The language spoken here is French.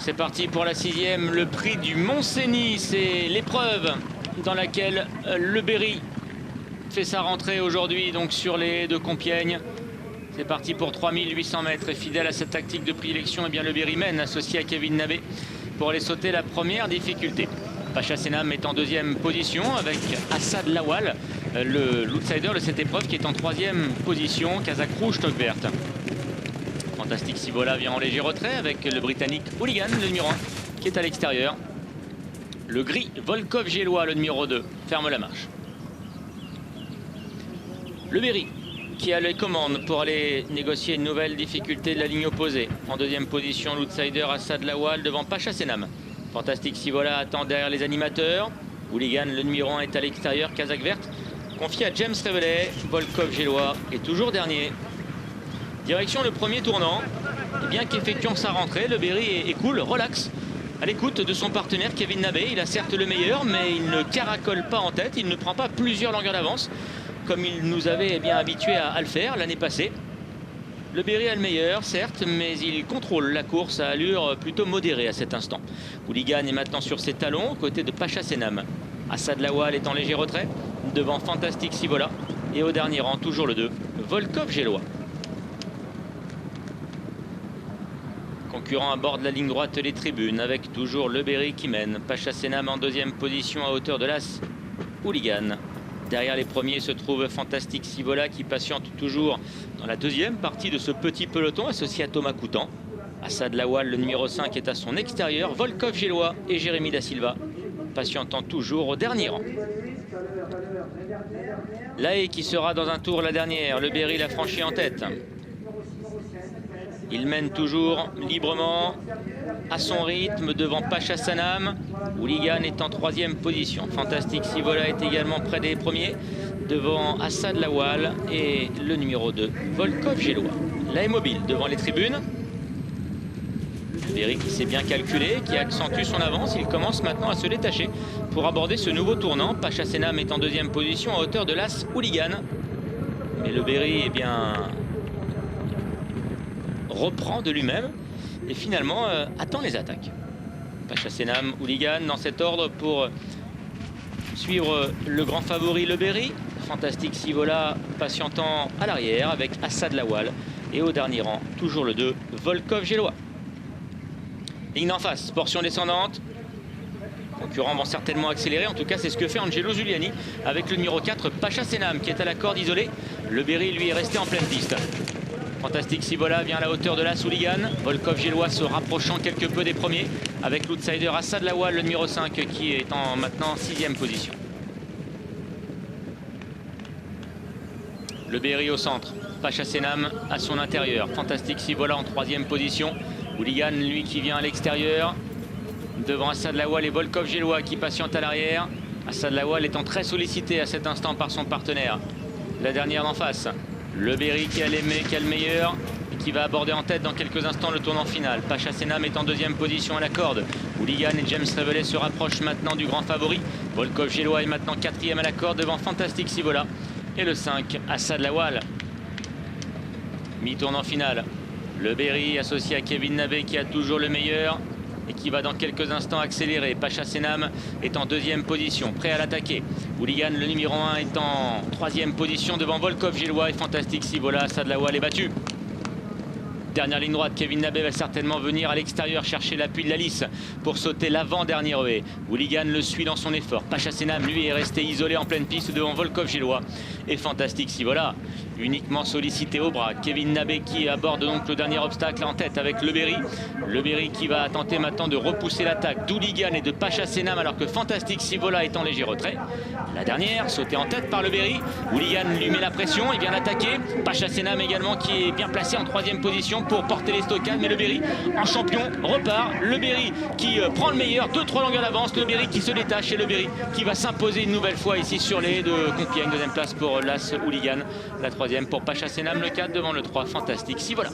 C'est parti pour la 6e, le prix du Mont-Cenis. C'est l'épreuve dans laquelle le Berry fait sa rentrée aujourd'hui, donc sur les haies de Compiègne. C'est parti pour 3800 mètres. Et fidèle à cette tactique de prédilection, eh bien le Berry mène, associé à Kevin Nabé, pour aller sauter la première difficulté. Pacha Senam est en 2e position avec Assad Lawal, l'outsider de cette épreuve, qui est en 3e position. Kazakh rouge, toque verte. Fantastic Sivola vient en léger retrait avec le Britannique Hooligan, le numéro 1, qui est à l'extérieur. Le gris Volkov Gélois, le numéro 2, ferme la marche. Le Berry qui a les commandes pour aller négocier une nouvelle difficulté de la ligne opposée. En 2e position, l'outsider Assad Lawal devant Pacha Senam. Fantastic Sivola attend derrière les animateurs. Hooligan, le numéro 1, est à l'extérieur. Kazakh verte confié à James Revelet. Volkov Gélois est toujours dernier. Direction le premier tournant. Et bien qu'effectuant sa rentrée, le Berry est cool, relax, à l'écoute de son partenaire Kevin Nabé. Il a certes le meilleur, mais il ne caracole pas en tête. Il ne prend pas plusieurs longueurs d'avance, comme il nous avait bien habitués à le faire l'année passée. Le Berry a le meilleur, certes, mais il contrôle la course à allure plutôt modérée à cet instant. Hooligan est maintenant sur ses talons, aux côtés de Pacha Senam. Assad Lawal est en léger retrait, devant Fantastic Sivola. Et au dernier rang, toujours le 2, Volkov Gélois. Concurrent à bord de la ligne droite, les tribunes, avec toujours le Berry qui mène. Pacha Senam en 2e position à hauteur de l'As Hooligan. Derrière les premiers se trouve Fantastic Sivola qui patiente toujours dans la 2e partie de ce petit peloton associé à Thomas Coutan. Assad Lawal, le numéro 5, est à son extérieur. Volkov Gélois et Jérémy Da Silva patientant toujours au dernier rang. La haie qui sera dans un tour la dernière. Le Berry l'a franchi en tête. Il mène toujours librement, à son rythme, devant Pacha Senam. Hooligan est en 3e position. Fantastic Sivola est également près des premiers, devant Assad Lawal et le numéro 2, Volkov Gélois. La haie mobile devant les tribunes. Le Berry qui s'est bien calculé, qui accentue son avance. Il commence maintenant à se détacher pour aborder ce nouveau tournant. Pacha Senam est en 2e position à hauteur de l'As Hooligan. Mais le Berry, eh bien, reprend de lui-même et finalement attend les attaques. Pacha Senam, Hooligan dans cet ordre pour suivre le grand favori, le Berry. Fantastic Sivola patientant à l'arrière avec Assad Lawal. Et au dernier rang, toujours le 2, Volkov Gélois. Ligne d'en face, portion descendante. Concurrents vont certainement accélérer, en tout cas c'est ce que fait Angelo Giuliani avec le numéro 4, Pacha Senam, qui est à la corde isolée. Le Berry, lui, est resté en pleine piste. Fantastic Sivola vient à la hauteur de la Hooligan. Volkov Gélois se rapprochant quelque peu des premiers avec l'outsider Assad Lawal, le numéro 5, qui est en maintenant 6e position. Le Berry au centre, Pacha Senam à son intérieur. Fantastic Sivola en 3e position. Hooligan, lui, qui vient à l'extérieur devant Assad Lawal et Volkov Gélois qui patiente à l'arrière. Assad Lawal étant très sollicité à cet instant par son partenaire. La dernière d'en face, le Berry qui a le meilleur et qui va aborder en tête dans quelques instants le tournant final. Pacha Senam est en 2e position à la corde. Hooligan et James Revelet se rapprochent maintenant du grand favori. Volkov Gélois est maintenant 4e à la corde devant Fantastic Sivola. Et le 5, Assad Lawal. Mi-tournant final. Le Berry associé à Kevin Nabé qui a toujours le meilleur et qui va dans quelques instants accélérer. Pacha Senam est en 2e position, prêt à l'attaquer. Hooligan, le numéro 1, est en 3e position devant Volkov Gélois et Fantastic Sivola. Assad Lawal est battu. Dernière ligne droite, Kevin Nabé va certainement venir à l'extérieur chercher l'appui de la lisse pour sauter l'avant-dernier haie. Hooligan le suit dans son effort. Pacha Senam, lui, est resté isolé en pleine piste devant Volkov Gélois et Fantastic Sivola, uniquement sollicité au bras. Kevin Nabé qui aborde donc le dernier obstacle en tête avec le Berry. Le Berry qui va tenter maintenant de repousser l'attaque d'Hooligan et de Pacha Senam alors que Fantastic Sivola est en léger retrait. La dernière, sautée en tête par le Berry. Hooligan lui met la pression, il vient l'attaquer. Pacha Senam également qui est bien placé en 3e position pour porter les stockades, mais le Berry en champion repart. Le Berry qui prend le meilleur, 2-3 longueurs d'avance. Le Berry qui se détache et le Berry qui va s'imposer une nouvelle fois ici sur les haies de Compiègne. 2e place pour l'As Hooligan, la 3e pour Pacha Senam, le 4 devant le 3, Fantastic Sivola.